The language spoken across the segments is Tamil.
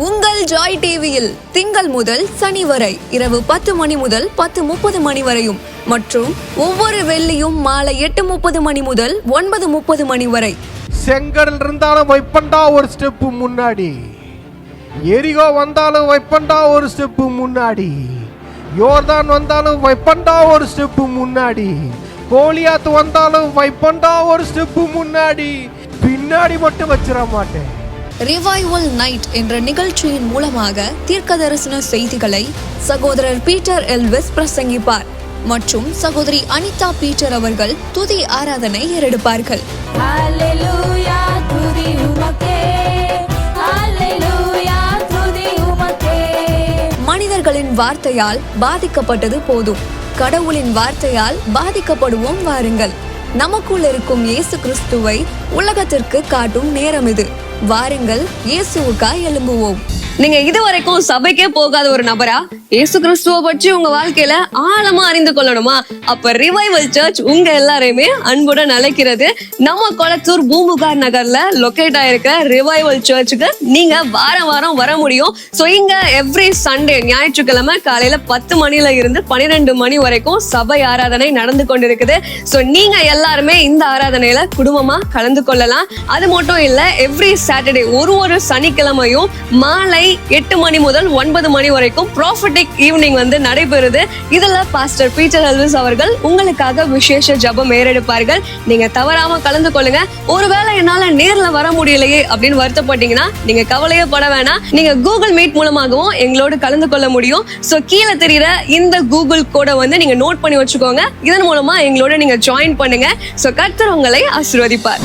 உங்கள் ஜாய் டிவியில் திங்கள் முதல் சனி வரை இரவு 10 மணி முதல் 10:30 மணி வரையும் மற்றும் ஒவ்வொரு வெள்ளியும் மாலை 8:30 மணி முதல் 9:30 மணி வரை. செங்கடல் இருந்தாலும் வைப்பண்டா ஒரு ஸ்டெப்பு முன்னாடி, எரிகோ வந்தாலும் வைப்பண்டா ஒரு ஸ்டெப்பு முன்னாடி, யோர்தான் வந்தாலும் வைப்பண்டா ஒரு ஸ்டெப்பு முன்னாடி, கோலியாத்து வந்தாலும் வைப்பண்டா ஒரு ஸ்டெப்பு முன்னாடி, பின்னாடி மட்டும் வச்சிட மாட்டேன். ரிவைவல் நைட் என்ற நிகழ்ச்சியின் மூலமாக தீர்க்க தரிசன செய்திகளை சகோதரர் பீட்டர் எல்விஸ் பிரசங்கிப்பார் மற்றும் சகோதரி அனிதா பீட்டர் அவர்கள் துதி ஆராதனை ஏறெடுப்பார்கள். மனிதர்களின் வார்த்தையால் பாதிக்கப்பட்டது போதும், கடவுளின் வார்த்தையால் பாதிக்கப்படுவோம் வாருங்கள். நமக்குள் இருக்கும் இயேசு கிறிஸ்துவை உலகத்திற்கு காட்டும் நேரம் இது. வாருங்கள், இயேசுவுக்காய் எழும்புவோம். நீங்க இதுவரைக்கும் சபைக்கே போகாத ஒரு நபரா இயேசு கிறிஸ்துவ பற்றி உங்க வாழ்க்கையில ஆழமா அறிந்து கொள்ளணுமா? அப்ப ரிவைவல் சர்ச் உங்க எல்லாரையுமே அன்புடன் அழைக்கிறது. நம்ம கொளத்தூர் பூம்புகார் நகர்ல லொகேட் ஆயிருக்க ரிவைவல் சர்ச்சுக்கு நீங்க வாரம் வாரம் வர முடியும். சோ இங்க எவ்ரி சண்டே ஞாயிற்றுக்கிழமை காலையில 10 மணில இருந்து 12 மணி வரைக்கும் சபை ஆராதனை நடந்து கொண்டிருக்குது. சோ நீங்க எல்லாருமே இந்த ஆராதனையில குடும்பமா கலந்து கொள்ளலாம். அது மட்டும் இல்ல, எவ்ரி சாட்டர்டே ஒரு சனிக்கிழமையும் மாலை 8 மணி முதல் 9 மணி வரைக்கும் ப்ராஃபட்டிக் ஈவினிங் நடைபெறுது. இதுல பாஸ்டர் பீட்டர் எல்விஸ் அவர்கள் உங்களுக்காக விசேஷ ஜெபம் ஏறெடுப்பார்கள். நீங்க தவறாம கலந்து கொள்ளுங்க. ஒருவேளை என்னால நேர்ல வர முடியலையே அப்படின்னு வருத்தப்பட்டீங்கன்னா நீங்க கவலையே பட வேணாம். நீங்க கூகுள் மீட் மூலமாகவும் எங்களோடு கலந்து கொள்ள முடியும். சோ கீழே தெரியுற இந்த கூகுள் கோடை நீங்க நோட் பண்ணி வச்சுக்கோங்க. இதன் மூலமா எங்களோட நீங்க ஜாயின் பண்ணுங்க. சோ கர்த்தர் உங்களை ஆசீர்வதிப்பார்.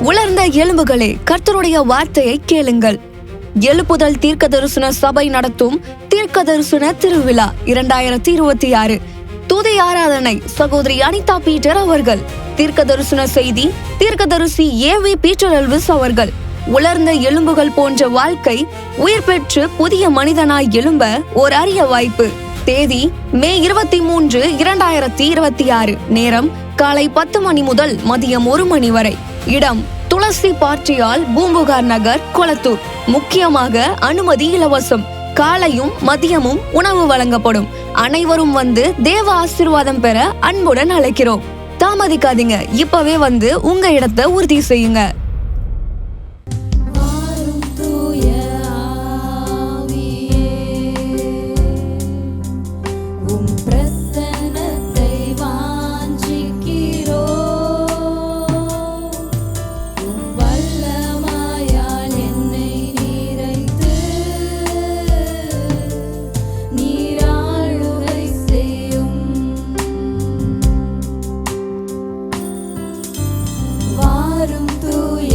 உலர்ந்த எலும்புகளே, கர்த்தருடைய வார்த்தையை கேளுங்கள். எழுப்புதல் தீர்க்க தரிசன சபை நடத்தும் தீர்க்க தரிசன திருவிழா 2026 துதி ஆராதனை சகோதரி அனிதா பீட்டர் அவர்கள், தீர்க்க தரிசன செய்தி தீர்க்கதரிசி ஏவி பீட்டர் எல்விஸ் அவர்கள். உலர்ந்த எலும்புகள் போன்ற வாழ்க்கை உயிர் பெற்று புதிய மனிதனாய் எழும்ப ஒரு அரிய வாய்ப்பு. தேதி மே 23, 2026. நேரம் காலை 10 மணி முதல் மதியம் 1 மணி வரை. இடம் துளசி பார்ட்டியால் பூம்புகார் நகர், கொளத்தூர். முக்கியமாக அனுமதி இலவசம். காலையும் மதியமும் உணவு வழங்கப்படும். அனைவரும் தேவ ஆசீர்வாதம் பெற அன்புடன் அழைக்கிறோம். தாமதிக்காதீங்க, இப்பவே உங்க இடத்தை உறுதி செய்யுங்க. தூய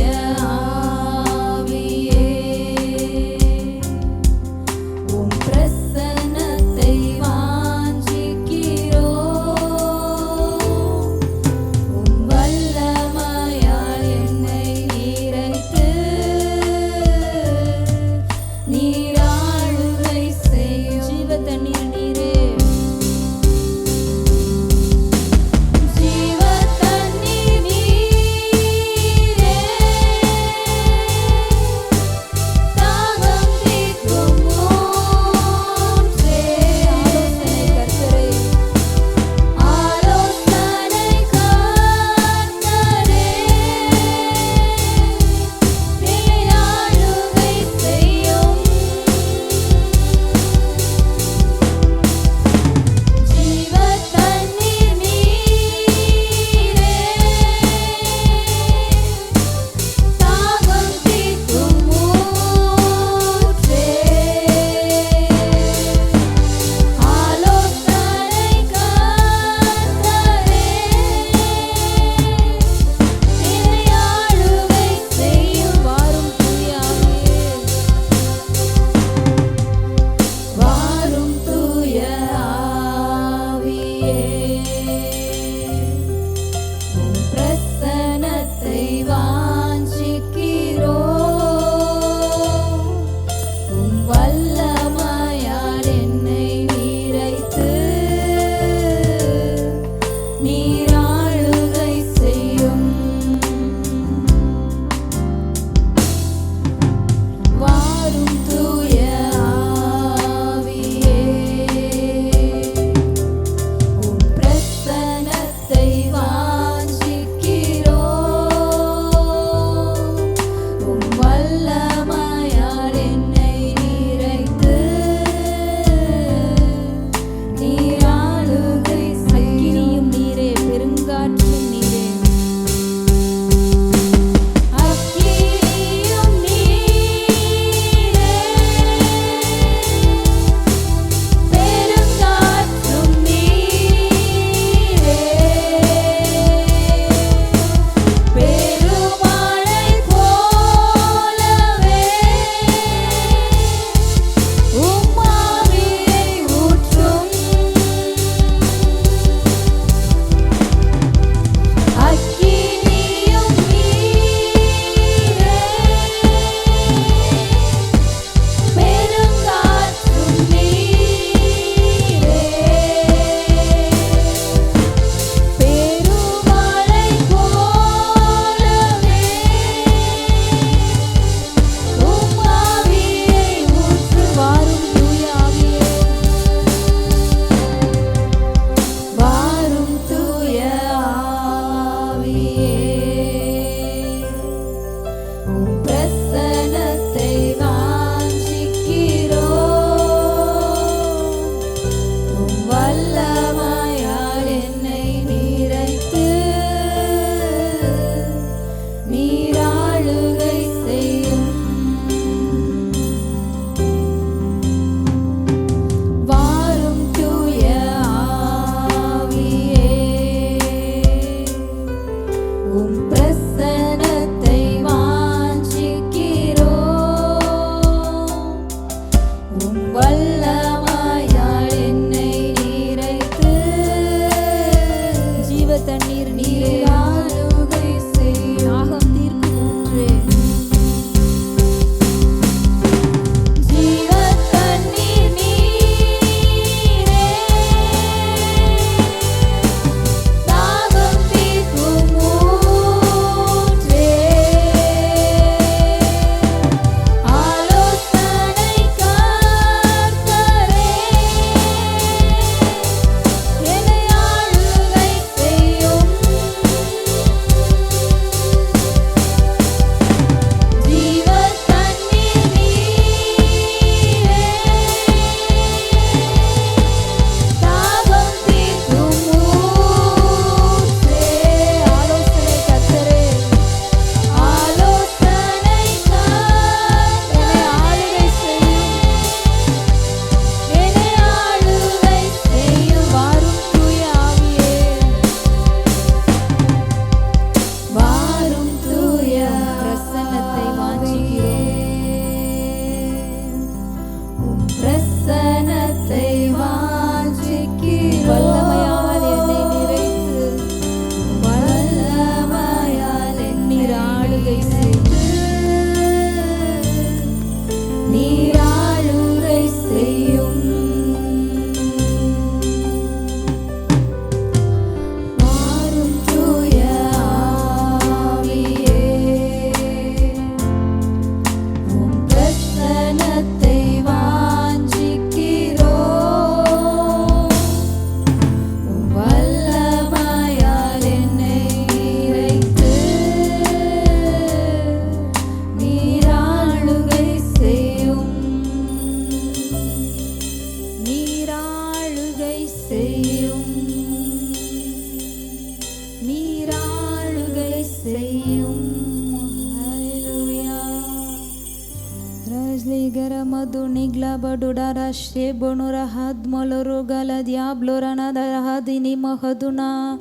Ligara madu nigla badudara shebonura hadmoloro gala diablorana darahadini mahaduna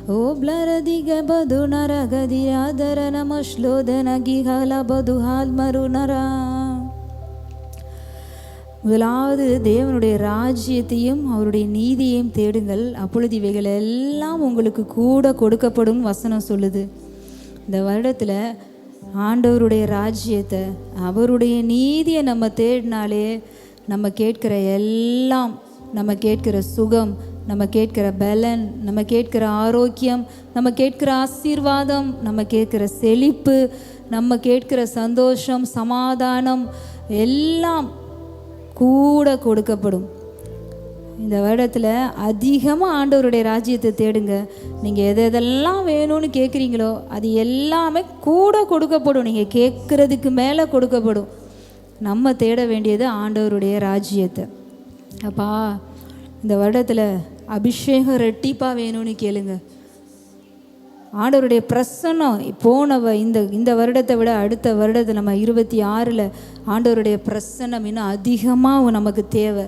O blaradiga badunara gadiadara namashlodana gihala baduhal marunara. முதலாவது தேவனுடைய ராஜ்யத்தையும் அவருடைய நீதியையும் தேடுங்கள், அப்பொழுது இவைகள் எல்லாம் உங்களுக்கு கூட கொடுக்கப்படும் வசனம் சொல்லுது. இந்த வருடத்தில் ஆண்டவருடைய ராஜ்யத்தை அவருடைய நீதியை நம்ம தேடினாலே நம்ம கேட்கிற எல்லாம், நம்ம கேட்கிற சுகம், நம்ம கேட்கிற பலன், நம்ம கேட்கிற ஆரோக்கியம், நம்ம கேட்கிற ஆசீர்வாதம், நம்ம கேட்கிற செழிப்பு, நம்ம கேட்கிற சந்தோஷம், சமாதானம் எல்லாம் கூட கொடுக்கப்படும். இந்த வருடத்தில் அதிகமாக ஆண்டவருடைய ராஜ்யத்தை தேடுங்க. நீங்கள் எதெல்லாம் வேணும்னு கேட்குறீங்களோ அது எல்லாமே கூட கொடுக்கப்படும். நீங்கள் கேட்குறதுக்கு மேலே கொடுக்கப்படும். நம்ம தேட வேண்டியது ஆண்டவருடைய ராஜ்யத்தை. அப்பா, இந்த வருடத்தில் அபிஷேகம் ரெட்டிப்பாக வேணும்னு கேளுங்க. ஆண்டவருடைய பிரசன்னம் இந்த வருடத்தை விட அடுத்த வருடத்தை நம்ம 26 ஆண்டவருடைய பிரசன்னம் இன்னும் அதிகமாக நமக்கு தேவை.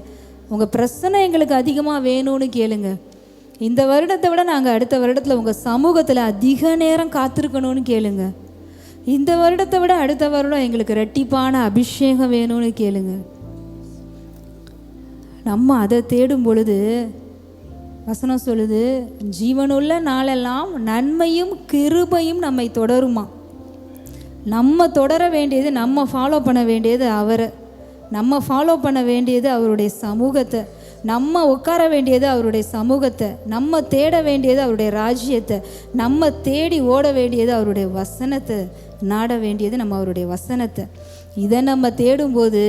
உங்கள் பிரசன்னம் எங்களுக்கு அதிகமாக வேணும்னு கேளுங்க. இந்த வருடத்தை விட நாங்கள் அடுத்த வருடத்தில் உங்கள் சமூகத்தில் அதிக நேரம் காத்திருக்கணும்னு கேளுங்க. இந்த வருடத்தை விட அடுத்த வருடம் எங்களுக்கு ரெட்டிப்பான அபிஷேகம் வேணும்னு கேளுங்க. நம்ம அதை தேடும் பொழுது வசனம் சொல்லுது, ஜீவனுள்ள நாளெல்லாம் நன்மையும் கிருபையும் நம்மை தொடருமா. நம்ம தொடர வேண்டியது, நம்ம ஃபாலோ பண்ண வேண்டியது அவரை, நம்ம ஃபாலோ பண்ண வேண்டியது அவருடைய சமூகத்தை, நம்ம உட்கார வேண்டியது அவருடைய சமூகத்தை, நம்ம தேட வேண்டியது அவருடைய ராஜ்யத்தை, நம்ம தேடி ஓட வேண்டியது அவருடைய வசனத்தை, நாட வேண்டியது நம்ம அவருடைய வசனத்தை. இதை நம்ம தேடும்போது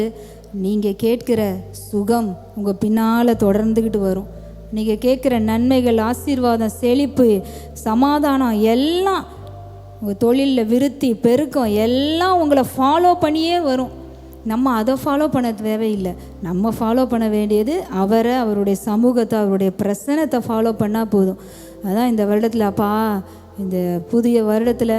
நீங்கள் கேட்கிற சுகம் உங்கள் பின்னால் தொடர்ந்துக்கிட்டு வரும். நீங்கள் கேட்குற நன்மைகள், ஆசீர்வாதம், செழிப்பு, சமாதானம் எல்லாம் உங்கள் தொழிலில் விருத்தி, பெருக்கம் எல்லாம் உங்களை ஃபாலோ பண்ணியே வரும். நம்ம அதை ஃபாலோ பண்ண தேவையில்லை. நம்ம ஃபாலோ பண்ண வேண்டியது அவரை, அவருடைய சமூகத்தை, அவருடைய பிரசனத்தை ஃபாலோ பண்ணால் போதும். அதான் இந்த வருடத்தில் அப்பா, இந்த புதிய வருடத்தில்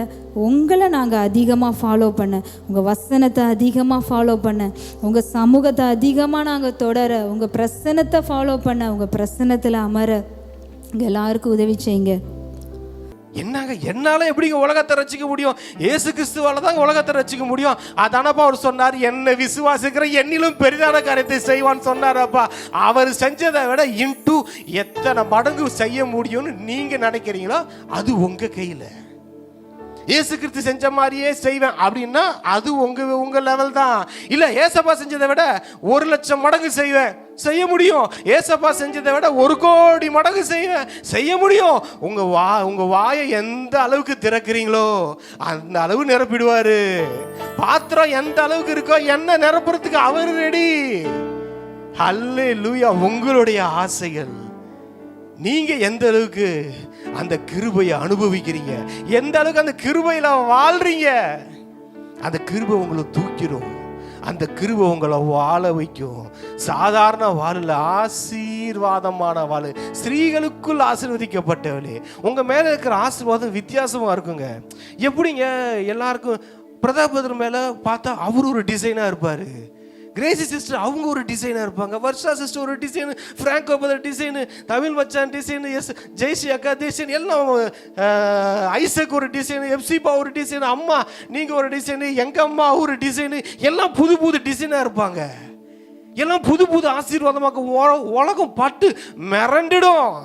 உங்களை நாங்கள் அதிகமாக ஃபாலோ பண்ண, உங்கள் வசனத்தை அதிகமாக ஃபாலோ பண்ண, உங்கள் சமூகத்தை அதிகமாக நாங்கள் தொடர, உங்கள் பிரசனத்தை ஃபாலோ பண்ண, உங்கள் பிரசனத்தில் அமர இங்கே எல்லாருக்கும் உதவி செய்யுங்க. என்னங்க, என்னால எப்படிங்க உலகத்தை ரசிக்க முடியும்? இயேசு கிறிஸ்துவால தான் உலகத்தை ரசிக்க முடியும். அதானப்பா அவர் சொன்னார், என்னை விசுவாசிக்கிற என்னிலும் பெரிதான காரியத்தை செய்வான்னு சொன்னாரப்பா. அவர் செஞ்சதை விட இன்டூ எத்தனை மடங்கு செய்ய முடியும்னு நீங்க நினைக்கிறீங்களோ அது உங்க கையில. இயேசு கிறிஸ்து செஞ்ச மாதிரியே செய்வேன் அப்படின்னா அது உங்க லெவல் தான். இல்ல, ஏசப்பா செஞ்சதை விட 1,00,000 மடங்கு செய்வேன், செய்ய முடியும். ஏசப்பா செஞ்சதை விட 1,00,00,000 மடங்கு செய்ய முடியும். உங்க வாயை எந்த அளவுக்கு திறக்கிறீங்களோ அந்த அளவு நிரப்பிடுவாரு. பாத்திரம் எந்த அளவுக்கு இருக்கோ என்ன நிரப்புறதுக்கு அவர் ரெடி. ஹல்லேலூயா. உங்களுடைய ஆசைகள், நீங்க எந்த அளவுக்கு அந்த கிருபையை அனுபவிக்கிறீங்க, எந்த அளவுக்கு அந்த கிருபையில வாழ்றீங்க, அந்த கிருபை உங்களை தூக்கிடும். அந்த கிருபை உங்களை வாழ வைக்கும். சாதாரண வாழல, ஆசீர்வாதமான வாழ. ஸ்திரீகளுக்குள் ஆசீர்வதிக்கப்பட்டவளே, உங்க மேல இருக்கிற ஆசீர்வாதம் வித்தியாசமா இருக்குங்க. எப்படிங்க? எல்லாருக்கும் பிரதாபதர் மேல பார்த்தா அவர் ஒரு டிசைனா இருப்பாரு, கிரேசி சிஸ்டர் அவங்க ஒரு டிசைனாக இருப்பாங்க, வர்ஷா சிஸ்டர் ஒரு design, Franco brother design, Tamil மச்சான் டிசைனு, ஜெய்ஸ்ரீ அக்கா டிசைன், எல்லாம் ஐசக் ஒரு டிசைனு, எப்சிபா ஒரு டிசைனு, அம்மா நீங்கள் ஒரு டிசைனு, எங்கள் அம்மா ஒரு டிசைனு, எல்லாம் புது புது டிசைனாக இருப்பாங்க. எல்லாம் புது புது ஆசீர்வாதமாக. உலகம் பார்த்து மிரண்டிடும்,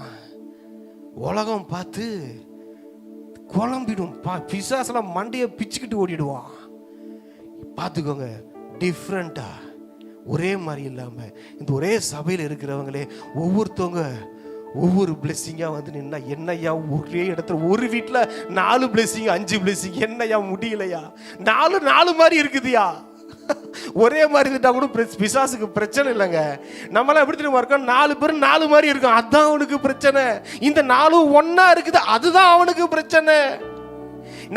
உலகம் பார்த்து குழம்பிடும், பிசாசெல்லாம் மண்டையை பிச்சுக்கிட்டு ஓடிடுவான். பார்த்துக்கோங்க, டிஃப்ரெண்டா, ஒரே மாதிரி இல்லாமல் இந்த ஒரே சபையில் இருக்கிறவங்களே ஒவ்வொருத்தவங்க ஒவ்வொரு பிளெஸ்ஸிங்காக வந்து நின்னா, என்னையா ஒரே இடத்துல ஒரு வீட்டில் 4 பிளெஸ்ஸிங் 5 பிளெஸ்ஸிங், என்னையா முடியலையா? 4 மாதிரி இருக்குதுயா. ஒரே மாதிரி இருந்துட்டா கூட பிசாசுக்கு பிரச்சனை இல்லைங்க. நம்மளாம் எப்படி தெரியுமா இருக்கோம்? 4 பேர் 4 மாதிரி இருக்கும், அதுதான் அவனுக்கு பிரச்சனை. இந்த 4 ஒன்னா இருக்குது, அதுதான் அவனுக்கு பிரச்சனை.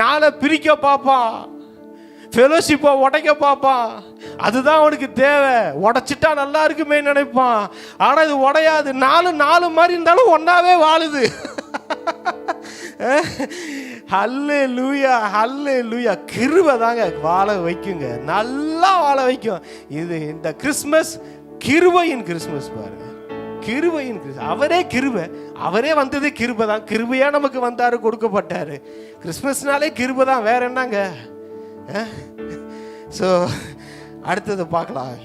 4 பிரிக்க பார்ப்பான், ஃபெலோஷிப்பை உடைக்க பார்ப்பான், அதுதான் அவனுக்கு தேவை. உடைச்சிட்டா நல்லா இருக்குமே நினைப்பான். ஆனால் இது உடையாது. 4 மாதிரி இருந்தாலும் ஒன்னாவே வாழுது. ஹல்லேலூயா, ஹல்லேலூயா. கிருபை தாங்க வாழ வைக்குங்க. நல்ல நல்லா வாழ வைக்கும். இது இந்த கிறிஸ்மஸ் கிருபையின் கிறிஸ்மஸ் பாருங்க, கிருபையின் கிறிஸ்மஸ். அவரே கிருபை, அவரே வந்தது கிருபை தான். கிருபையா நமக்கு வந்தாரு, கொடுக்கப்பட்டாரு. கிறிஸ்மஸ்னாலே கிருபை தான், வேற என்னங்க. ஸோ அடுத்தது பார்க்கலாம்.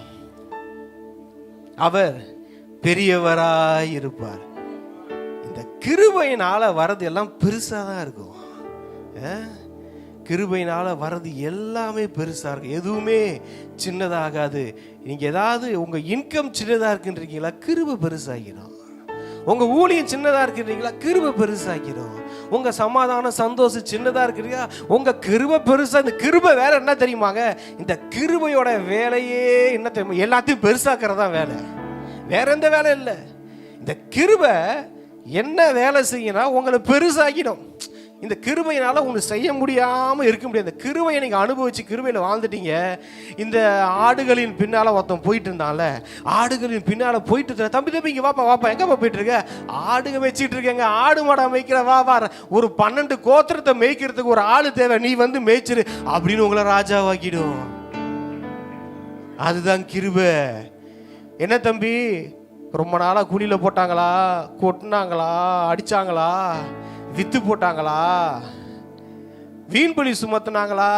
அவர் பெரியவராய் இருப்பார். இந்த கிருபையினால வர்றது எல்லாம் பெருசா தான் இருக்கும். கிருபையினால வர்றது எல்லாமே பெருசா இருக்கும், எதுவுமே சின்னதாகாது. நீங்க ஏதாவது உங்க இன்கம் சின்னதா இருக்குன்றீங்களா, கிருபை பெருசாகிடும். உங்க ஊழியம் சின்னதா இருக்கிறீங்களா, கிருபை பெருசாகிடும். உங்க சமாதானம் சந்தோஷம் சின்னதா இருக்கிறீங்களா, உங்க கிருபை பெருசா. இந்த கிருபை வேற என்ன தெரியுமாங்க, இந்த கிருபையோட வேலையே என்ன தெரியுமா, எல்லாத்தையும் பெருசாக்குறதா வேலை, வேற எந்த வேலை இல்லை. இந்த கிருபை என்ன வேலை செய்யணும், உங்களை பெருசாக்கிடும். இந்த கிருபையினால உங்களுக்கு செய்ய முடியாமல் இருக்க முடியாது. இந்த கிருபையை நீங்கள் அனுபவிச்சு கிருபையில் வாழ்ந்துட்டீங்க. இந்த ஆடுகளின் பின்னால் ஒருத்தன் போயிட்டு இருந்தால, ஆடுகளின் பின்னால் போயிட்டு இருந்த, தம்பி தம்பி இங்கே வாப்பா வாப்பா, எங்கப்பா போயிட்டு இருக்க, ஆடுங்க மேய்ச்சிட்டு இருக்கேங்க, ஆடு மாடா மேய்க்கிற, வா வா, ஒரு 12 கோத்திரத்தை மேய்க்கிறதுக்கு ஒரு ஆளு தேவை, நீ வந்து மேய்ச்சிரு அப்படின்னு உங்களை ராஜாவாக்கிடும். அதுதான் கிருபை. என்ன தம்பி, ரொம்ப நாளாக கூலியில் போட்டாங்களா, கொட்டினாங்களா, அடித்தாங்களா, வித்து போட்டாங்களா, வீண்பலி சுமத்துனாங்களா,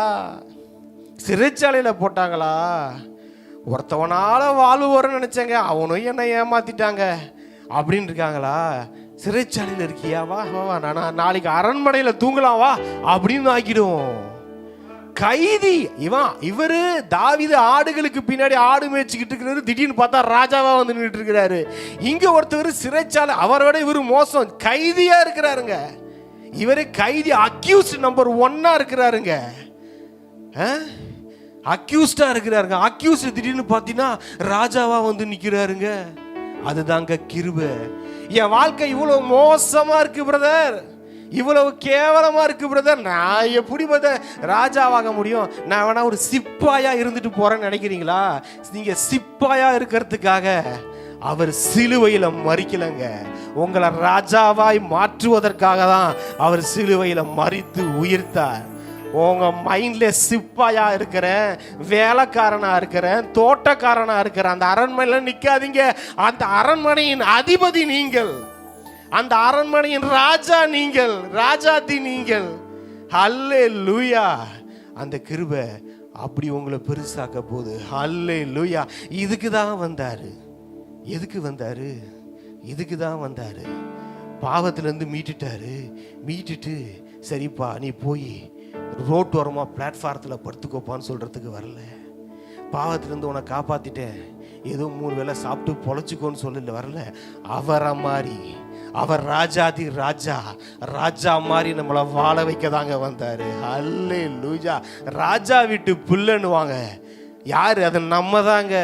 சிறைச்சாலையில் போட்டாங்களா, ஒருத்தவனால வாழ்வுன்னு நினச்சேங்க, அவனும் என்னை ஏமாத்திட்டாங்க அப்படின்னு இருக்காங்களா, சிறைச்சாலையில் இருக்கியா, வா வா, நான் நாளைக்கு அரண்மனையில் தூங்கலாம் வா அப்படின்னு ஆக்கிடும். கைதி இவரு தாவீது ஆடுகளுக்கு பின்னாடி ஆடு மேய்ச்சிக்கிட்டு இருக்கிறாரு, திடீர்னு பார்த்தா ராஜாவா வந்து நின்றுட்டு இருக்கிறாரு. இங்க ஒருத்தர் சிறைச்சாலை, அவரோட இவரு மோசம், கைதியா இருக்கிறாருங்க. இவரு கைதி, அக்யூஸ்ட் நம்பர் 1 இருக்கிறாருங்க, அக்யூஸ்டா இருக்கிறாருங்க. அக்யூஸ்ட் திடீர்னு பார்த்தீங்கன்னா ராஜாவா வந்து நிக்கிறாருங்க. அதுதாங்க கிருபை. என் வாழ்க்கை இவ்வளவு மோசமா இருக்கு பிரதர், இவ்வளவு கேவலமா இருக்கு பிரதர், நான் எப்படி பிரதர் ராஜாவாக முடியும், நான் வேணா ஒரு சிப்பாயா இருந்துட்டு போறேன்னு நினைக்கிறீங்களா? நீங்க சிப்பாயா இருக்கிறதுக்காக அவர் சிலுவையில மரிக்கலங்க, உங்களை ராஜாவாய் மாற்றுவதற்காக தான் அவர் சிலுவையில மரித்து உயிர்த்தார். உங்க மைண்ட்ல சிப்பாயா இருக்கிறேன், வேலைக்காரனா இருக்கிறேன், தோட்டக்காரனா இருக்கிறேன், அந்த அரண்மனையில நிக்காதீங்க. அந்த அரண்மனையின் அதிபதி நீங்கள், அந்த அரண்மனையின் ராஜா நீங்கள், ராஜாதி நீங்கள். ஹல்லேலூயா. அந்த கிருபை அப்படி உங்களை பெருசாக்க போகுது. ஹல்லேலூயா. இதுக்கு தான் வந்தாரு. எதுக்கு வந்தாரு? இதுக்கு தான் வந்தாரு. பாவத்திலேருந்து மீட்டுட்டு சரிப்பா நீ போய் ரோட்டோரமாக பிளாட்ஃபாரத்தில் படுத்துக்கோப்பான்னு சொல்கிறதுக்கு வரல. பாவத்திலேருந்து உன்னை காப்பாற்றிட்டேன், ஏதோ 3 வேளை சாப்பிட்டு பொழைச்சிக்கோன்னு சொல்லல, வரல. அவரை மாதிரி, அவர் ராஜாதி ராஜா மாதிரி நம்மளை வாழ வைக்க தாங்க வந்தாரு. ஹல்லேலூயா. ராஜா வீட்டு புல்லன்னுவாங்க, யாரு? அது நம்ம தாங்க.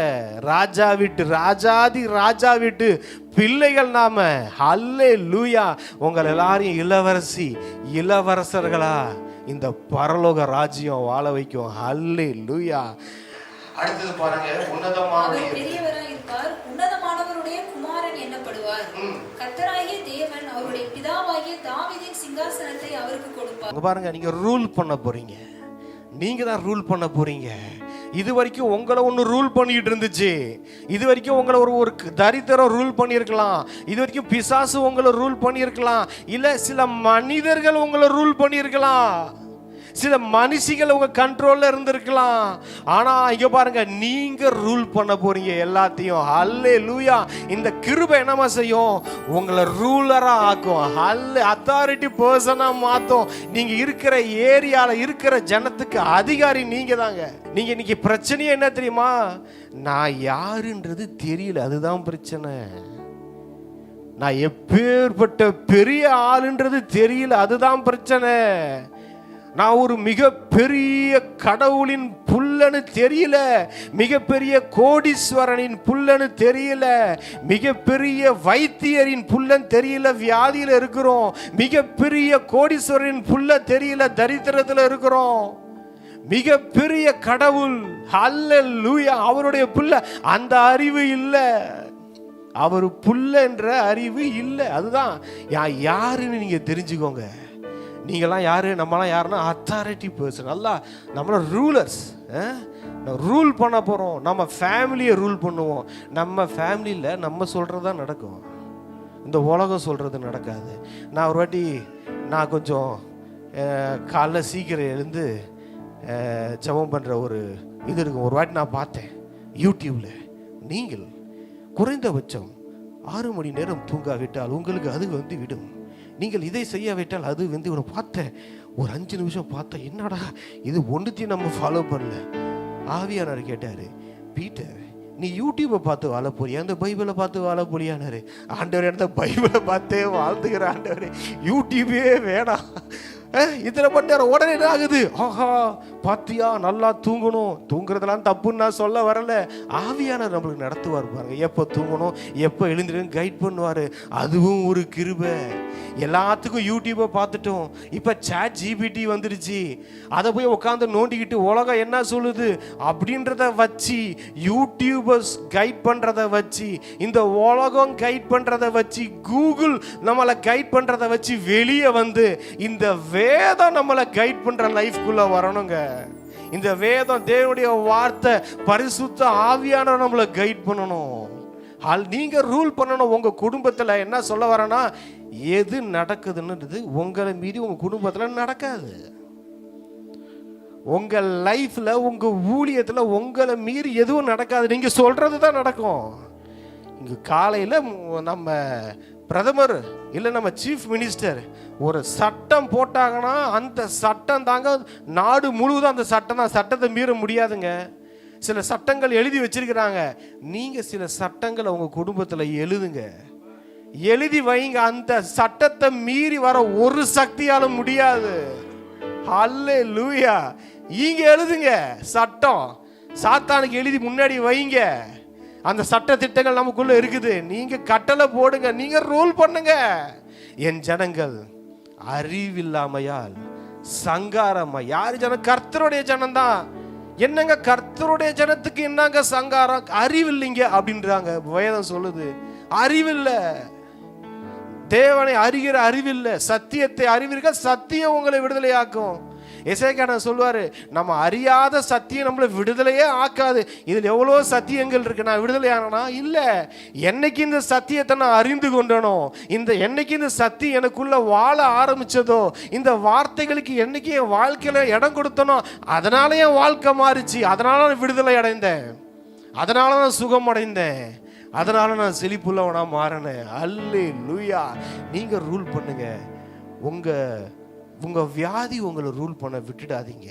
ராஜாதி ராஜா வீட்டு பிள்ளைகள் நாம. ஹல்லேலூயா. உங்கள் எல்லாரையும் இளவரசர்களா இந்த பரலோக ராஜ்யம் வாழ வைக்கும். ஹல்லேலூயா. அடுத்தது பாருங்க, உன்னதமானவருடைய குமாரன் என்னப்படுவார். கர்த்தராகிய தேவன் அவருடைய பிதாவாகிய தாவீதின் சிங்காசனத்தை அவருக்கு கொடுப்பார். பாருங்க, நீங்க ரூல் பண்ண போறீங்க, நீங்க தான் ரூல் பண்ண போறீங்க. இது வரைக்கும் உங்களை ஒன்று ரூல் பண்ணிட்டு இருந்துச்சு. இது வரைக்கும் உங்களை ஒரு தரித்திரம் ரூல் பண்ணியிருக்கலாம். இது வரைக்கும் பிசாசு உங்களை ரூல் பண்ணியிருக்கலாம். இல்லை சில மனிதர்கள் உங்களை ரூல் பண்ணியிருக்கலாம். சில மனுஷிகள் உங்க கண்ட்ரோல்ல இருந்திருக்கலாம். ஆனா இங்க பாருங்க, நீங்க ரூல் பண்ண போறீங்க எல்லாத்தையும். ஹல்லேலூயா. இந்த கிருபை என்னமா செய்யும்? உங்களை ரூலரா ஆக்கும். அத்தாரிட்டி பர்சனா மாத்தும். நீங்க இருக்கிற ஏரியால இருக்கிற ஜனத்துக்கு அதிகாரி நீங்க தாங்க. நீங்க இன்னைக்கு பிரச்சனையே என்ன தெரியுமா? நான் யாருன்றது தெரியல, அதுதான் பிரச்சனை. நான் எப்பேற்பட்ட பெரிய ஆளுன்றது தெரியல, அதுதான் பிரச்சனை. நான் ஒரு மிகப்பெரிய கடவுளின் புல்லன்னு தெரியல, மிகப்பெரிய கோடீஸ்வரனின் புல்லன்னு தெரியல, மிகப்பெரிய வைத்தியரின் புல்லன் தெரியல, வியாதியில இருக்கிறோம். மிகப்பெரிய கோடீஸ்வரனின் புல்ல தெரியல, தரித்திரத்தில் இருக்கிறோம். மிகப்பெரிய கடவுள், ஹல்லேலூயா, அவருடைய புல்ல, அந்த அறிவு இல்லை. அவர் புல்ல என்ற அறிவு இல்லை. அதுதான் யாருன்னு நீங்க தெரிஞ்சுக்கோங்க. நீங்களாம் யாரு, நம்மளாம் யாருன்னா அத்தாரிட்டி பர்சன். நல்லா நம்மள ரூலர்ஸ். ரூல் பண்ண போகிறோம். நம்ம ஃபேமிலியை ரூல் பண்ணுவோம். நம்ம ஃபேமிலியில் நம்ம சொல்கிறது தான் நடக்கும், இந்த உலகம் சொல்கிறது நடக்காது. நான் ஒரு வாட்டி நான் கொஞ்சம் காலைல சீக்கிரம் எழுந்து ஜெபம் பண்ணுற ஒரு இது இருக்கும். ஒரு வாட்டி நான் பார்த்தேன் யூடியூப்பில், நீங்கள் குறைந்தபட்சம் 6 மணி நேரம் தூங்காவிட்டால் உங்களுக்கு அது வந்து விடும், நீங்கள் இதை செய்யாவிட்டால் அது வந்து இவனை பார்த்தேன். ஒரு 5 நிமிஷம் பார்த்தேன், என்னடா இது ஒன்றுத்தையும் நம்ம ஃபாலோ பண்ணல. ஆவியானவர் கேட்டார், பீட்டர் நீ யூடியூப்பை பார்த்து வாழ போறியா, அந்த பைபிளை பார்த்து வாழ போறியானாரு. ஆண்டவர் அந்த பைபிளை பார்த்தே வாழ்ந்துக்கிற ஆண்டவர், யூடியூபே வேணாம். இத்தனை மணி நேரம் உடனே என்ன ஆகுது, ஆஹா பாத்தியா நல்லா தூங்கணும். தூங்குறதெல்லாம் தப்புன்னு நான் சொல்ல வரல, ஆவியானவர் நம்மளுக்கு நடத்துவார் பாருங்க. எப்போ தூங்கணும் எப்போ எழுந்திருக்கணும் கைட் பண்ணுவார். அதுவும் ஒரு கிருபை. எல்லாத்துக்கும் யூடியூப்பை பார்த்துட்டோம், இப்போ சாட் ஜிபிடி வந்துருச்சு. அதை போய் உட்காந்து நோண்டிக்கிட்டு உலகம் என்ன சொல்லுது அப்படின்றத வச்சு, யூடியூபர்ஸ் கைட் பண்ணுறத வச்சு, இந்த உலகம் கைட் பண்ணுறத வச்சு, கூகுள் நம்மளை கைட் பண்ணுறத வச்சு வெளியே வந்து இந்த வேதம் நம்மளை கைட் பண்ணுற லைஃப்குள்ளே வரணுங்க. இந்த வேதம் தேவனுடைய வார்த்தை பரிசுத்த ஆவியானவர் நம்மளை கைட் பண்ணணும். நீங்கள் ரூல் பண்ணணும். உங்கள் குடும்பத்தில் என்ன சொல்ல வரேன்னா, எது நடக்குதுன்றது உங்களை மீறி உங்கள் குடும்பத்தில் நடக்காது. உங்கள் லைஃப்பில் உங்கள் ஊழியத்தில் உங்களை மீறி எதுவும் நடக்காது. நீங்கள் சொல்கிறது தான் நடக்கும். இங்கே காலையில் நம்ம பிரதமர் இல்லை நம்ம சீஃப் மினிஸ்டர் ஒரு சட்டம் போட்டாங்கன்னா அந்த சட்டம் தாங்க நாடு முழுவதும் அந்த சட்டம் தான். சட்டத்தை மீற முடியாதுங்க. சில சட்டங்கள் எழுதி வச்சிருக்கிறாங்க. நீங்கள் சில சட்டங்களை உங்கள் குடும்பத்தில் எழுதுங்க, எழுதி வைங்க. அந்த சட்டத்தை மீறி வர ஒரு சக்தியாலும் முடியாது. ஹல்லேலூயா. இங்க எழுதுங்க சட்டம், சாத்தானுக்கு எழுதி முன்னாடி வைங்க. அந்த சட்ட திட்டங்கள் நமக்குள்ள இருக்குது. நீங்க கட்டளை போடுங்க, நீங்க ரூல் பண்ணுங்க. என் ஜனங்கள் அறிவில்லாமையால் சங்காரமா. யாரு ஜனம்? கர்த்தருடைய ஜனம் தான். என்னங்க கர்த்தருடைய ஜனத்துக்கு என்னங்க சங்காரம்? அறிவில்லைங்க அப்படின்றாங்க. வேதம் சொல்லுது அறிவில்லை. தேவனை அறிகிற அறிவில்லை, சத்தியத்தை அறிவீர்கள், சத்தியம் உங்களை விடுதலையாக்கும். எசேக்கியா சொல்லுவாரு, நம்ம அறியாத சத்தியம் நம்மளை விடுதலையே ஆக்காது. இதில் எவ்வளோ சத்தியங்கள் இருக்கு. நான் விடுதலை ஆனா இல்லை, என்னைக்கு இந்த சத்தியத்தை நான் அறிந்து கொண்டனோ, என்னைக்கு இந்த சத்தியம் எனக்குள்ள வாழ ஆரம்பிச்சதோ, இந்த வார்த்தைகளுக்கு என்னைக்கு என் வாழ்க்கையில இடம் கொடுத்தனோ, அதனால என் வாழ்க்கை மாறிச்சு. அதனால நான் விடுதலை அடைந்தேன், அதனால நான் சுகம் அடைந்தேன், அதனால நான் செழிப்புள்ளவனா மாறினேன். அல்லேலூயா. நீங்க ரூல் பண்ணுங்க. உங்க வியாதி உங்களை ரூல் பண்ண விட்டுடாதீங்க.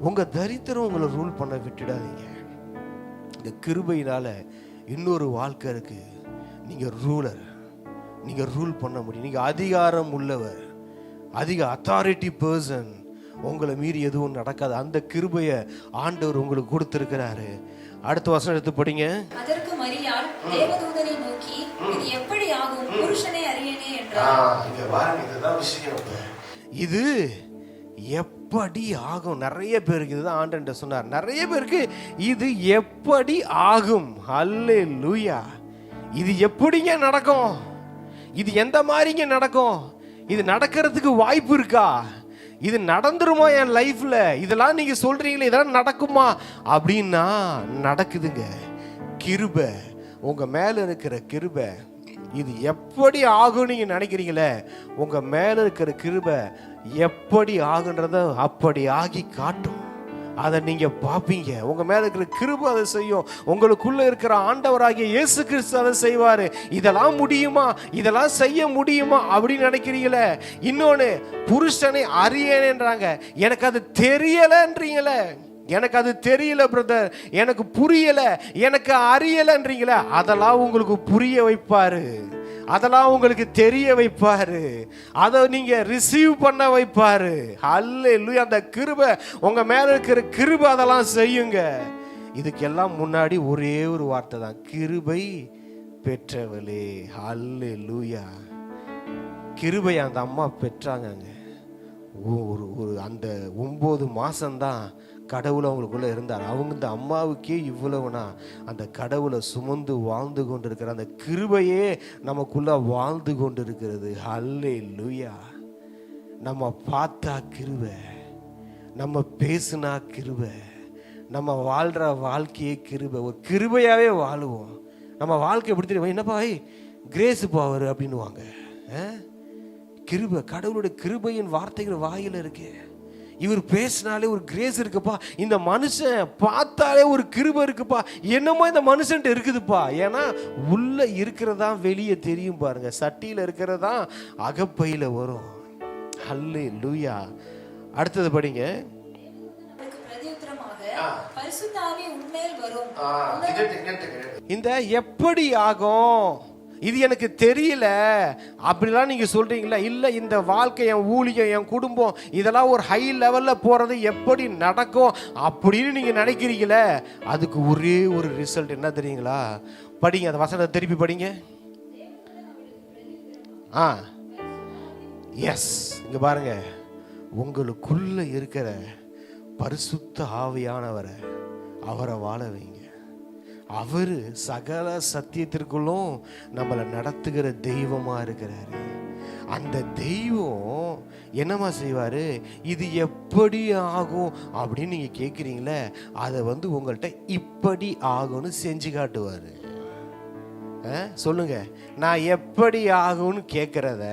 உங்க தரித்திரம் உங்களை ரூல் பண்ண விட்டுடாதீங்க. இந்த கிருபையினால இன்னொரு வாழ்க்கை இருக்கு. நீங்க ரூலர், நீங்க ரூல் பண்ண முடியும். நீங்க அதிகாரம் உள்ளவர், அதிக அத்தாரிட்டி பர்சன். உங்களை மீறி எதுவும் நடக்காது. அந்த கிருபையை ஆண்டவர் உங்களுக்கு கொடுத்திருக்கிறாரு. அடுத்த வசனம் எடுத்து படிங்க. அதற்கு மரியாள் தேவதூதனை நோக்கி, இது எப்படி ஆகும், புருஷனை அறியேனே என்றார். இங்க பாருங்க, இதுதான் விஷயம். இது எப்படி ஆகும்? நிறைய பேருக்கு இதுதான் ஆண்டவர் சொன்னார். நிறைய பேருக்கு இது எப்படி ஆகும்? அல்லேலூயா. இது எப்படிங்க நடக்கும்? இது எந்த மாதிரிங்க நடக்கும்? இது நடக்கிறதுக்கு வாய்ப்பு இருக்கா? இது நடந்துருமா என் லைஃப்ல? இதெல்லாம் நீங்க சொல்றீங்களே, இதெல்லாம் நடக்குமா அப்படின்னா நடக்குதுங்க. கிருபை, உங்க மேல இருக்கிற கிருபை. இது எப்படி ஆகும் நீங்க நினைக்கிறீங்களே, உங்க மேல இருக்கிற கிருபை எப்படி ஆகுன்றத அப்படி ஆகி காட்டும். அதை நீங்க பார்ப்பீங்க. உங்க மேல இருக்கிற கிருபை அதை செய்யும். உங்களுக்குள்ள இருக்கிற ஆண்டவராகிய இயேசு கிறிஸ்து அதை செய்வாரு. இதெல்லாம் முடியுமா, இதெல்லாம் செய்ய முடியுமா அப்படின்னு நினைக்கிறீங்களே. இன்னொன்னு, புருஷனை அறியேன்றாங்க. எனக்கு அது தெரியலன்றீங்களே. எனக்கு அது தெரியல பிரதர், எனக்கு புரியல, எனக்கு அறியலன்றீங்களே. அதெல்லாம் உங்களுக்கு புரிய வைப்பாரு, அதெல்லாம் உங்களுக்கு தெரிய வைப்பாரு, அதை நீங்க ரிசீவ் பண்ண வைப்பாரு. அல்லேலூயா. அந்த கிருபை, உங்க மேல இருக்கிற கிருபை அதெல்லாம் செய்யுங்க. இதுக்கெல்லாம் முன்னாடி ஒரே ஒரு வார்த்தை தான், கிருபை பெற்றவளே. அல்லேலூயா. கிருபை அந்த அம்மா பெற்றாங்க. ஒரு அந்த 9 மாசம்தான் கடவுளை அவங்களுக்குள்ள இருந்தார். அவங்க இந்த அம்மாவுக்கே இவ்வளவுனா, அந்த கடவுளை சுமந்து வாழ்ந்து கொண்டிருக்கிற அந்த கிருபையே நமக்குள்ள வாழ்ந்து கொண்டிருக்கிறது. அல்லேலூயா. நம்ம பார்த்தா கிருபை, நம்ம பேசுனா கிருபை, நம்ம வாழ்கிற வாழ்க்கையே கிருபை, ஒரு கிருபையாகவே வாழுவோம். நம்ம வாழ்க்கை எப்படி தெரியும், என்னப்பா கிரேஸு பவர் அப்படின்னுவாங்க. கிருபை, கடவுளுடைய கிருபையின் வார்த்தைகள் வாயில் இருக்கு. இவர் பேசினாலே ஒரு கிரேஸ் இருக்குப்பா, இந்த மனுஷன் பார்த்தாலே ஒரு கிருபை இருக்குப்பா, என்னமோ இந்த மனுஷன்ட்டு இருக்குதுப்பா. ஏன்னா உள்ள இருக்கிறதா வெளியே தெரியும் பாருங்க, சட்டியில் இருக்கிறதா அகப்பையில் வரும். ஹல்லேலூயா. அடுத்தது படிங்க. இந்த எப்படி ஆகும், இது எனக்கு தெரியல அப்படிலாம் நீங்க சொல்றீங்களா? இல்ல இந்த வாழ்க்கை, என் ஊழியம், என் குடும்பம், இதெல்லாம் ஒரு ஹை லெவல்ல போறது எப்படி நடக்கும் அப்படின்னு நீங்க நினைக்கிறீங்களே, அதுக்கு ஒரே ஒரு ரிசல்ட் என்ன தெரியுங்களா? படிங்க அந்த வசனத்தை திருப்பி படிங்க. எஸ், இங்க பாருங்க, உங்களுக்குள்ள இருக்கிற பரிசுத்த ஆவியானவரை, அவரை வாழ வைங்க. அவரு சகல சத்தியத்திற்குள்ளும் நம்மளை நடத்துகிற தெய்வமா இருக்கிறாரு. அந்த தெய்வம் என்னமா செய்வாரு, இது எப்படி ஆகும் அப்படின்னு நீங்க கேட்குறீங்களே, அதை உங்கள்கிட்ட இப்படி ஆகும்னு செஞ்சு காட்டுவாரு. சொல்லுங்க, நான் எப்படி ஆகும்னு கேட்கிறத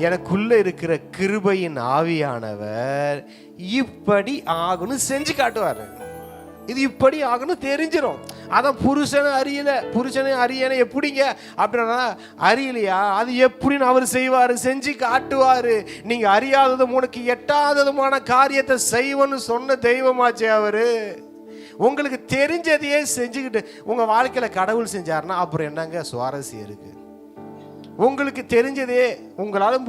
எனக்குள்ள இருக்கிற கிருபையின் ஆவியானவர் இப்படி ஆகும்னு செஞ்சு காட்டுவாரு. இது இப்படி ஆகணும் தெரிஞ்சிடும். அதான் புருஷனை அறியல, புருஷனை அறியன எப்படிங்க அப்படின்னா, அறியலையா, அது எப்படின்னு அவர் செய்வார், செஞ்சு காட்டுவார். நீங்கள் அறியாததும் உனக்கு எட்டாததுமான காரியத்தை செய்வன்னு சொன்ன தெய்வமாச்சே அவரு. உங்களுக்கு தெரிஞ்சதையே செஞ்சுக்கிட்டு உங்கள் வாழ்க்கையில் கடவுள் செஞ்சாருன்னா அப்புறம் என்னங்க சுவாரஸ்யம் இருக்கு? உங்களுக்கு தெரிஞ்சதே, உங்களால்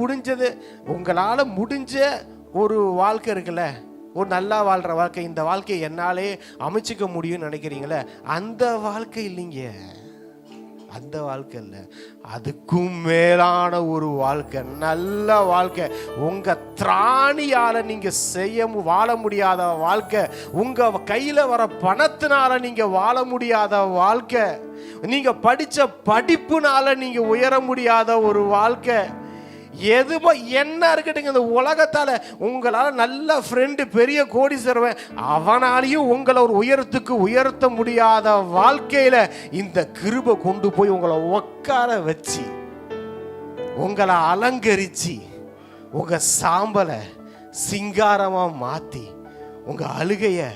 முடிஞ்ச ஒரு வாழ்க்கை இருக்குல்ல, ஒரு நல்லா வாழ்கிற வாழ்க்கை, இந்த வாழ்க்கையை என்னாலே அமைச்சிக்க முடியும்னு நினைக்கிறீங்களே, அந்த வாழ்க்கை இல்லைங்க, அந்த வாழ்க்கை இல்லை, அதுக்கும் மேலான ஒரு வாழ்க்கை, நல்ல வாழ்க்கை. உங்கள் திராணியால் நீங்கள் வாழ முடியாத வாழ்க்கை, உங்கள் கையில் வர பணத்தினால நீங்கள் வாழ முடியாத வாழ்க்கை, நீங்கள் படித்த படிப்புனால நீங்கள் உயர முடியாத ஒரு வாழ்க்கை, எதுவோ என்ன இருக்கட்டுங்க, இந்த உலகத்தால் உங்களால் நல்ல ஃப்ரெண்டு, பெரிய கோடீஸ்வரன், அவனாலையும் உங்களை ஒரு உயரத்துக்கு உயர்த்த முடியாத வாழ்க்கையில் இந்த கிருபை கொண்டு போய் உங்களை உட்கார வச்சு, உங்களை அலங்கரித்து, உங்கள் சாம்பலை சிங்காரமாக மாற்றி, உங்கள் அழுகையை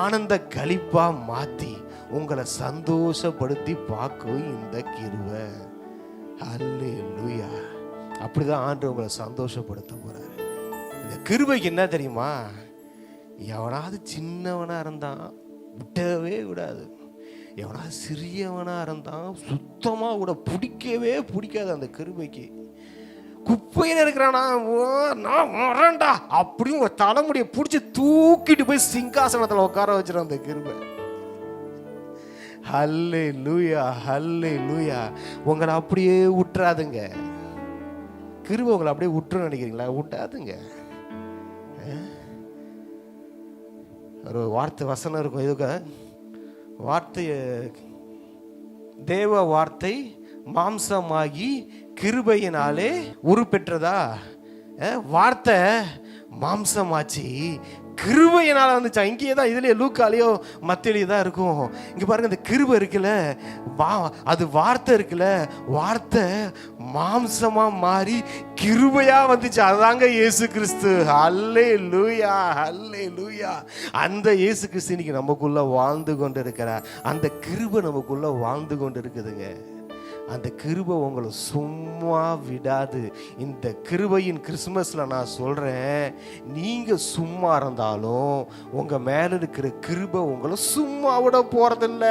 ஆனந்த களிப்பாக மாற்றி உங்களை சந்தோஷப்படுத்தி பார்க்கும் இந்த கிருபை. அல்லேலூயா. அப்படிதான் ஆண்டவர் உங்களை சந்தோஷப்படுத்த போறாரு. இந்த கிருபைக்கு என்ன தெரியுமா, எவனாவது சின்னவனா இருந்தான் விட்டவே விடாது, எவனாவது சிறியவனா இருந்தான் சுத்தமா கூட பிடிக்கவே பிடிக்காது. அந்த கிருபைக்கு குப்பையில் இருக்கிறானா, நான் வரேன்டா அப்படியும் ஒரு தலைமுடியை பிடிச்சி தூக்கிட்டு போய் சிங்காசனத்தில் உட்கார வச்சிடும் அந்த கிருபை. ஹல்லேலூயா, ஹல்லேலூயா. உங்களை அப்படியே விட்டுறாதுங்க கிருபை. உங்களை அப்படியே விட்டுரு நினைக்கிறீங்களா? விட்டாதுங்க. ஒரு வார்த்தை வசனம் இருக்கும், இதுக்கு வார்த்தைய தேவ வார்த்தை மாம்சமாகி கிருபையினாலே உருப்பெற்றதா. வார்த்தை மாம்சமாச்சு, கிருபையினால வந்துச்சா. இங்கேயே தான், இதுலேயே லூக்காலேயோ மத்தியிலேயே தான் இருக்கும். இங்கே பாருங்க, இந்த கிருபை இருக்குல்ல, அது வார்த்தை இருக்குல்ல, வார்த்தை மாம்சமாக மாறி கிருபையாக வந்துச்சு. அதுதாங்க இயேசு கிறிஸ்து. அல்லேலூயா, அல்லேலூயா. அந்த இயேசு கிறிஸ்து இன்னைக்கு நமக்குள்ள வாழ்ந்து கொண்டு இருக்கிறார். அந்த கிருபை நமக்குள்ள வாழ்ந்து கொண்டு இருக்குதுங்க. அந்த கிருபை உங்களை சும்மா விடாது. இந்த கிருபையின் கிறிஸ்மஸில் நான் சொல்கிறேன், நீங்கள் சும்மா இருந்தாலும் உங்கள் மேலே இருக்கிற கிருபை உங்களை சும்மா விட போகிறதில்ல.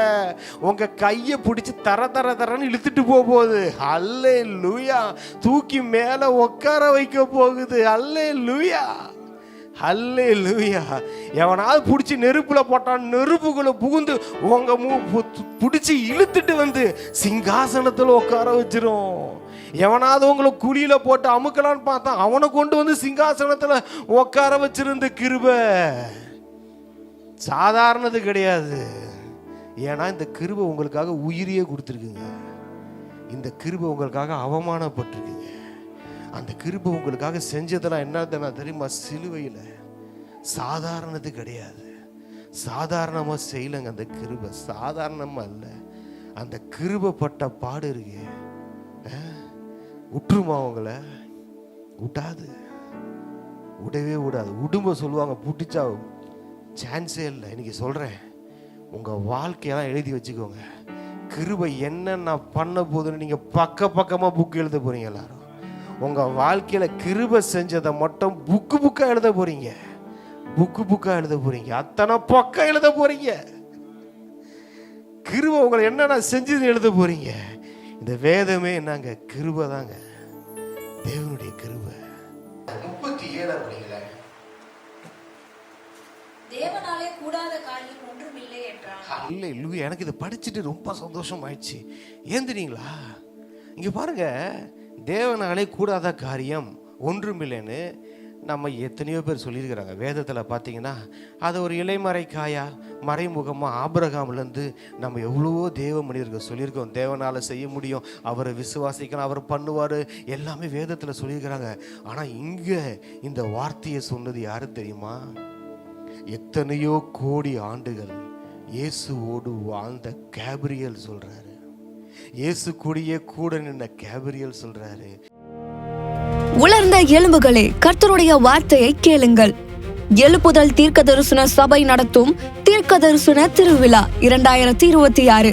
உங்கள் கையை பிடிச்சி தரன்னு இழுத்துட்டு போகுது. அல்லேலூயா. தூக்கி மேலே உட்கார வைக்க போகுது. அல்லேலூயா, அல்லேலூயா. எவனாவது பிடிச்சி நெருப்புல போட்டான், நெருப்புக்குள்ள புகுந்து உங்க பிடிச்சி இழுத்துட்டு வந்து சிங்காசனத்தில் உட்கார வச்சிரும். எவனாவது உங்களை குழியில போட்டு அமுக்கலான்னு பார்த்தான், அவனை கொண்டு வந்து சிங்காசனத்தில் உட்கார வச்சிருந்த கிருபை சாதாரணது கிடையாது. ஏன்னா இந்த கிருபை உங்களுக்காக உயிரியே கொடுத்துருக்குங்க. இந்த கிருபை உங்களுக்காக அவமானப்பட்டிருக்குங்க. அந்த கிருபை உங்களுக்காக செஞ்சதெல்லாம் என்ன தெரியுமா? சிலுவையில் சாதாரணது கிடையாது. சாதாரணமாக செய்யலைங்க. அந்த கிருபை சாதாரணமாக இல்லை. அந்த கிருபைப்பட்ட பாடு இருக்கு, விட்டுருமா அவங்கள? விடாது, விடவே விடாது. உடும்ப சொல்லுவாங்க, பிடிச்சா சான்ஸே இல்லை. இன்னைக்கு சொல்கிறேன், உங்கள் வாழ்க்கையெல்லாம் எழுதி வச்சுக்கோங்க. கிருபை என்னென்ன பண்ண போதுன்னு நீங்கள் பக்கமாக புக்கு எழுத போகிறீங்க. எல்லாரும் உங்கள் வாழ்க்கையில் கிருபை செஞ்சதை மட்டும் புக்காக எழுத போகிறீங்க. புக்காக எழுத போகிறீங்க. அத்தனை பக்கம் எழுத போகிறீங்க. கிருபை உங்களை என்னென்ன செஞ்சது எழுத போகிறீங்க. இந்த வேதமே என்னங்க? கிருபை தாங்க, தேவனுடைய கிருபை. 37 தேவனாலே கூடாத காரியம் ஒன்றுமில்லை என்றான். இல்லை இல்லை, எனக்கு இதை படிச்சுட்டு ரொம்ப சந்தோஷம் ஆயிடுச்சு. ஏன் தெரியுங்களா? இங்கே பாருங்க, தேவனாலே கூடாத காரியம் ஒன்றுமில்லைன்னு நம்ம எத்தனையோ பேர் சொல்லியிருக்கிறாங்க. வேதத்தில் பார்த்தீங்கன்னா அது ஒரு இலைமறை காயா மறைமுகமாக ஆபிரகாம்லேருந்து நம்ம எவ்வளவோ தேவ மனிதர்கள் சொல்லியிருக்கோம். தேவனால் செய்ய முடியும், அவரை விசுவாசிக்கலாம், அவர் பண்ணுவார், எல்லாமே வேதத்தில் சொல்லியிருக்கிறாங்க. ஆனால் இங்கே இந்த வார்த்தையை சொன்னது யாரு தெரியுமா? எத்தனையோ கோடி ஆண்டுகள் இயேசுவோடு வாழ்ந்த கேப்ரியல் சொல்றாரு. இயேசு கூடியே கூட நின்ன கேப்ரியல் சொல்றாரு, உலர்ந்த எலும்புகளே, கர்த்தருடைய வார்த்தையை கேளுங்கள். எழுப்புதல் தீர்க்க தரிசன சபை நடத்தும் தீர்க்க தரிசன திருவிழா 2026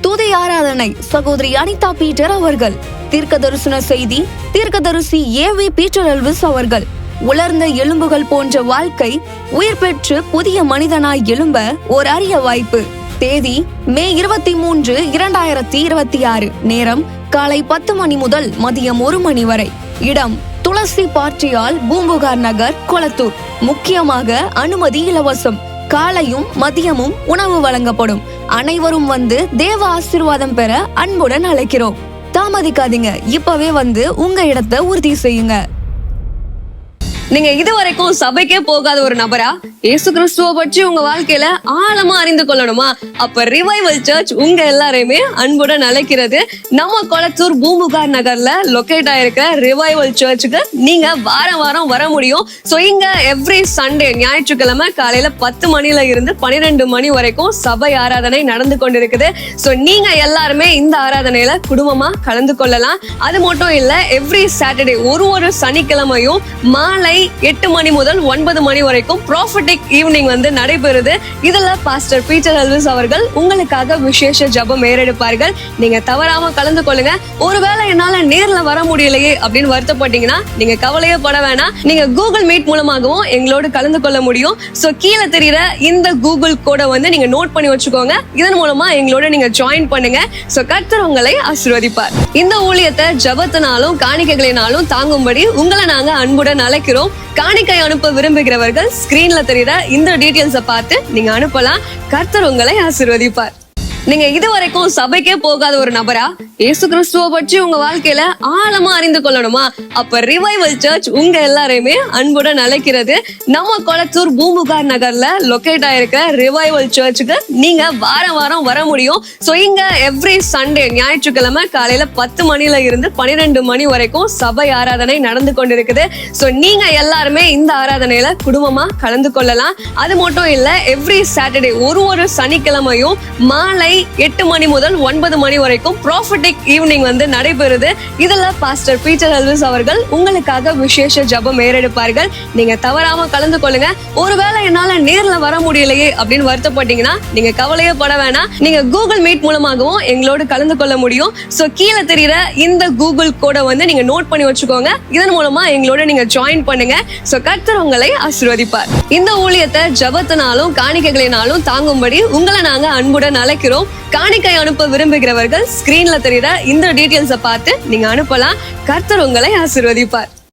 துதி ஆராதனை. சகோதரி அனிதா பீட்டர் அவர்கள். தீர்க்க தரிசன செய்தி தீர்க்கதரிசி ஏவி பீட்டர் எல்விஸ் அவர்கள். உலர்ந்த எலும்புகள் போன்ற வாழ்க்கை உயிர் பெற்று புதிய மனிதனாய் எழும்ப ஓர் அரிய வாய்ப்பு. தேதி மே 23, 2026. நேரம் காலை 10 மணி முதல் மதியம் 1 மணி வரை. இடம் துளசி பார்ட்டியால், பூம்புகார் நகர், கொளத்தூர். முக்கியமாக அனுமதி இலவசம். காலையும் மதியமும் உணவு வழங்கப்படும். அனைவரும் வந்து தேவ ஆசீர்வாதம் பெற அன்புடன் அழைக்கிறோம். தாமதிக்காதீங்க, இப்பவே வந்து உங்க இடத்தை உறுதி செய்யுங்க. நீங்க இதுவரைக்கும் சபைக்கே போகாத ஒரு நபரா இயேசு கிறிஸ்துவ பற்றி உங்க வாழ்க்கையில ஆழமா அறிந்து கொள்ளணுமா? அப்ப ரிவைவல் சர்ச் உங்க எல்லாரையுமே அன்புடன் அழைக்கிறது. நம்ம கொளத்தூர் பூம்புகார் நகர்ல லொகேட் ஆயிருக்கிற ரிவைவல் சர்ச்சுக்கு நீங்க வாரம் வர முடியும். சோ இங்க எவ்ரி சண்டே, ஞாயிற்றுக்கிழமை காலையில 10 மணில இருந்து 12 மணி வரைக்கும் சபை ஆராதனை நடந்து கொண்டிருக்குது. சோ நீங்க எல்லாருமே இந்த ஆராதனையில குடும்பமா கலந்து கொள்ளலாம். அது மட்டும் இல்ல, எவ்ரி சாட்டர்டே ஒரு சனிக்கிழமையும் மாலை 8 மணி முதல் 9 மணி வரைக்கும் ப்ராஃபட்டிக் ஈவினிங் வந்து நடைபெறுது. இதுல பாஸ்டர் பீட்டர் எல்விஸ் அவர்கள் உங்களுக்காக விசேஷ ஜெபம் ஏறெடுப்பார்கள். நீங்க தவறாம கலந்து கொள்ளுங்க. ஒருவேளை என்னால நேர்ல வர முடியலையே அப்படின்னு வருத்தப்பட்டீங்கன்னா நீங்க கவலையே பட வேணாம். நீங்க கூகுள் மீட் மூலமாகவும் எங்களோடு கலந்து கொள்ள முடியும். சோ கீழே தெரியுற இந்த கூகுள் கோடை வந்து நீங்க நோட் பண்ணி வச்சுக்கோங்க. இதன் மூலமா எங்களோட நீங்க ஜாயின் பண்ணுங்க. சோ கர்த்தர் உங்களை ஆசீர்வதிப்பார். இந்த ஊழியத்தை ஜெபத்தினாலும் காணிக்கைகளினாலும் தாங்கும்படி உங்களை நாங்க அன்புடன் அழைக்கிறோம். காணிக்கை அனுப்ப விரும்புகிறவர்கள் ஸ்கிரீன்ல தெரியுற இந்த டீடைல்ஸை பார்த்து நீங்க அனுப்பலாம். கர்த்தர் உங்களை ஆசீர்வதிப்பார். நீங்க இதுவரைக்கும் சபைக்கே போகாத ஒரு நபரா இயேசு கிறிஸ்துவ பற்றி உங்க வாழ்க்கையில ஆழமா அறிந்து கொள்ளணுமா? அப்ப ரிவைவல் சர்ச் உங்க எல்லாரையுமே அன்புடன் அழைக்கிறது. நம்ம கொளத்தூர் பூம்புகார் நகர்ல லொகேட் ஆயிருக்கிற ரிவைவல் சர்ச்சுக்கு நீங்க வாரம் வர முடியும். சோ இங்க எவ்ரி சண்டே, ஞாயிற்றுக்கிழமை காலையில 10 மணில இருந்து 12 மணி வரைக்கும் சபை ஆராதனை நடந்து கொண்டிருக்குது. சோ நீங்க எல்லாருமே இந்த ஆராதனையில குடும்பமா கலந்து கொள்ளலாம். அது மட்டும் இல்ல, எவ்ரி சாட்டர்டே ஒரு சனிக்கிழமையும் மாலை 8 மணி முதல் 9 மணி வரைக்கும் ப்ராஃபட்டிக் ஈவினிங் வந்து நடைபெறுது. இதுல பாஸ்டர் பீட்டர் எல்விஸ் அவர்கள் உங்களுக்காக விசேஷ ஜெபம் ஏறெடுப்பார்கள். நீங்க தவறாம கலந்து கொள்ளுங்க. ஒருவேளை என்னால நேர்ல வர முடியலையே அப்படின்னு வருத்தப்பட்டீங்கன்னா நீங்க கவலையே பட வேணாம். நீங்க கூகுள் மீட் மூலமாகவும் எங்களோடு கலந்து கொள்ள முடியும். சோ கீழே தெரியுற இந்த கூகுள் கோடை வந்து நீங்க நோட் பண்ணி வச்சுக்கோங்க. இதன் மூலமா எங்களோட நீங்க ஜாயின் பண்ணுங்க. சோ கர்த்தர் உங்களை ஆசீர்வதிப்பார். இந்த ஊழியத்தை ஜெபத்தினாலும் காணிக்கைகளினாலும் தாங்கும்படி உங்களை நாங்க அன்புடன் அழைக்கிறோம். காணிக்கை அனுப்ப விரும்புகிறவர்கள் ஸ்கிரீன்ல தெரியுற இந்த டீடைல்ஸை பார்த்து நீங்க அனுப்பலாம். கர்த்தர் உங்களை ஆசீர்வதிப்பார்.